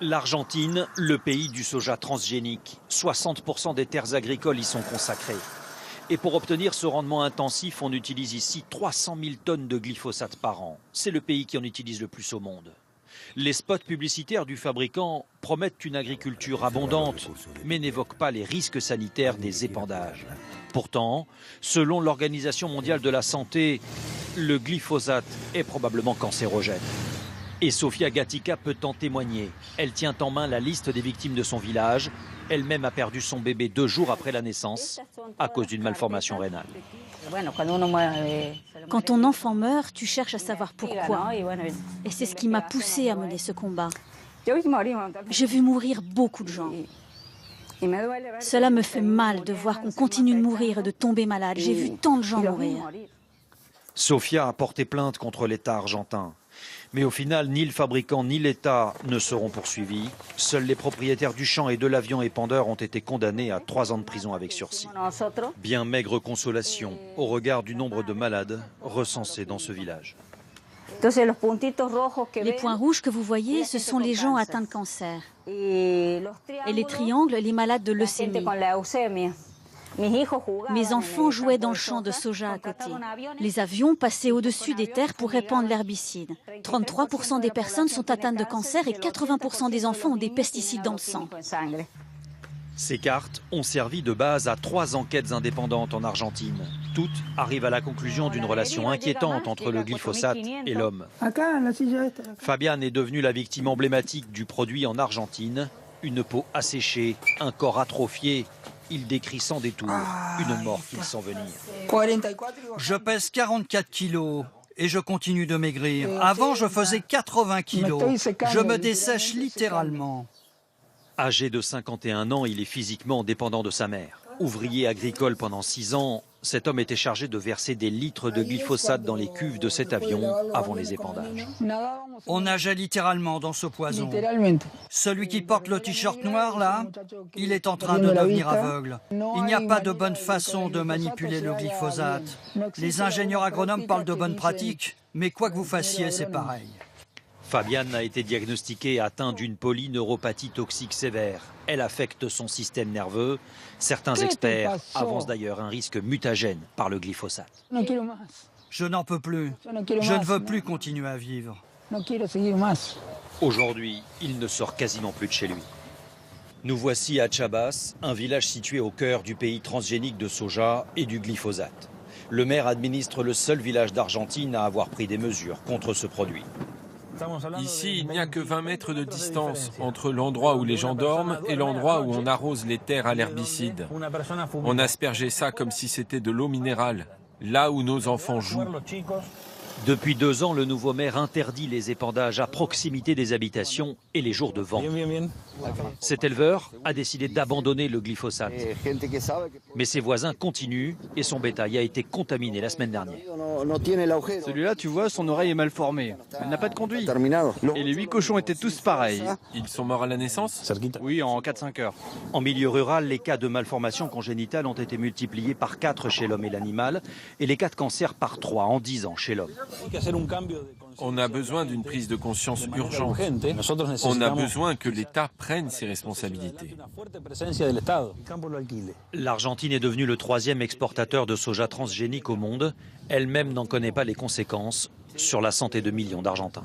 L'Argentine, le pays du soja transgénique. 60% des terres agricoles y sont consacrées. Et pour obtenir ce rendement intensif, on utilise ici 300 000 tonnes de glyphosate par an. C'est le pays qui en utilise le plus au monde. Les spots publicitaires du fabricant promettent une agriculture abondante, mais n'évoquent pas les risques sanitaires des épandages. Pourtant, selon l'Organisation mondiale de la santé, le glyphosate est probablement cancérogène. Et Sofia Gatica peut en témoigner. Elle tient en main la liste des victimes de son village. Elle-même a perdu son bébé 2 jours après la naissance à cause d'une malformation rénale. Quand ton enfant meurt, tu cherches à savoir pourquoi. Et c'est ce qui m'a poussée à mener ce combat. J'ai vu mourir beaucoup de gens. Cela me fait mal de voir qu'on continue de mourir et de tomber malade. J'ai vu tant de gens mourir. Sofia a porté plainte contre l'État argentin. Mais au final, ni le fabricant ni l'État ne seront poursuivis. Seuls les propriétaires du champ et de l'avion épandeur ont été condamnés à 3 ans de prison avec sursis. Bien maigre consolation au regard du nombre de malades recensés dans ce village. Les points rouges que vous voyez, ce sont les gens atteints de cancer. Et les triangles, les malades de leucémie. Mes enfants jouaient dans le champ de soja à côté. Les avions passaient au-dessus des terres pour répandre l'herbicide. 33% des personnes sont atteintes de cancer et 80% des enfants ont des pesticides dans le sang. Ces cartes ont servi de base à 3 enquêtes indépendantes en Argentine. Toutes arrivent à la conclusion d'une relation inquiétante entre le glyphosate et l'homme. Fabian est devenu la victime emblématique du produit en Argentine. Une peau asséchée, un corps atrophié. Il décrit sans détour une mort qu'il sent venir. Je pèse 44 kilos et je continue de maigrir. Avant, je faisais 80 kilos. Je me dessèche littéralement. Âgé de 51 ans, il est physiquement dépendant de sa mère. Ouvrier agricole pendant 6 ans, cet homme était chargé de verser des litres de glyphosate dans les cuves de cet avion avant les épandages. On nageait littéralement dans ce poison. Celui qui porte le t-shirt noir, là, il est en train de devenir aveugle. Il n'y a pas de bonne façon de manipuler le glyphosate. Les ingénieurs agronomes parlent de bonnes pratiques, mais quoi que vous fassiez, c'est pareil. Fabian a été diagnostiqué atteint d'une polyneuropathie toxique sévère. Elle affecte son système nerveux. Certains experts avancent d'ailleurs un risque mutagène par le glyphosate. Je n'en peux plus. Je ne veux plus continuer à vivre. Aujourd'hui, il ne sort quasiment plus de chez lui. Nous voici à Chabas, un village situé au cœur du pays transgénique de soja et du glyphosate. Le maire administre le seul village d'Argentine à avoir pris des mesures contre ce produit. Ici, il n'y a que 20 mètres de distance entre l'endroit où les gens dorment et l'endroit où on arrose les terres à l'herbicide. On aspergeait ça comme si c'était de l'eau minérale, là où nos enfants jouent. Depuis 2 ans, le nouveau maire interdit les épandages à proximité des habitations et les jours de vent. Cet éleveur a décidé d'abandonner le glyphosate. Mais ses voisins continuent et son bétail a été contaminé la semaine dernière. Celui-là, tu vois, son oreille est mal formée. Elle n'a pas de conduit. Et les 8 cochons étaient tous pareils. Ils sont morts à la naissance? Oui, en 4-5 heures. En milieu rural, les cas de malformation congénitale ont été multipliés par 4 chez l'homme et l'animal et les cas de cancer par 3 en 10 ans chez l'homme. On a besoin d'une prise de conscience urgente. On a besoin que l'État prenne ses responsabilités. L'Argentine est devenue le 3e exportateur de soja transgénique au monde. Elle-même n'en connaît pas les conséquences sur la santé de millions d'Argentins.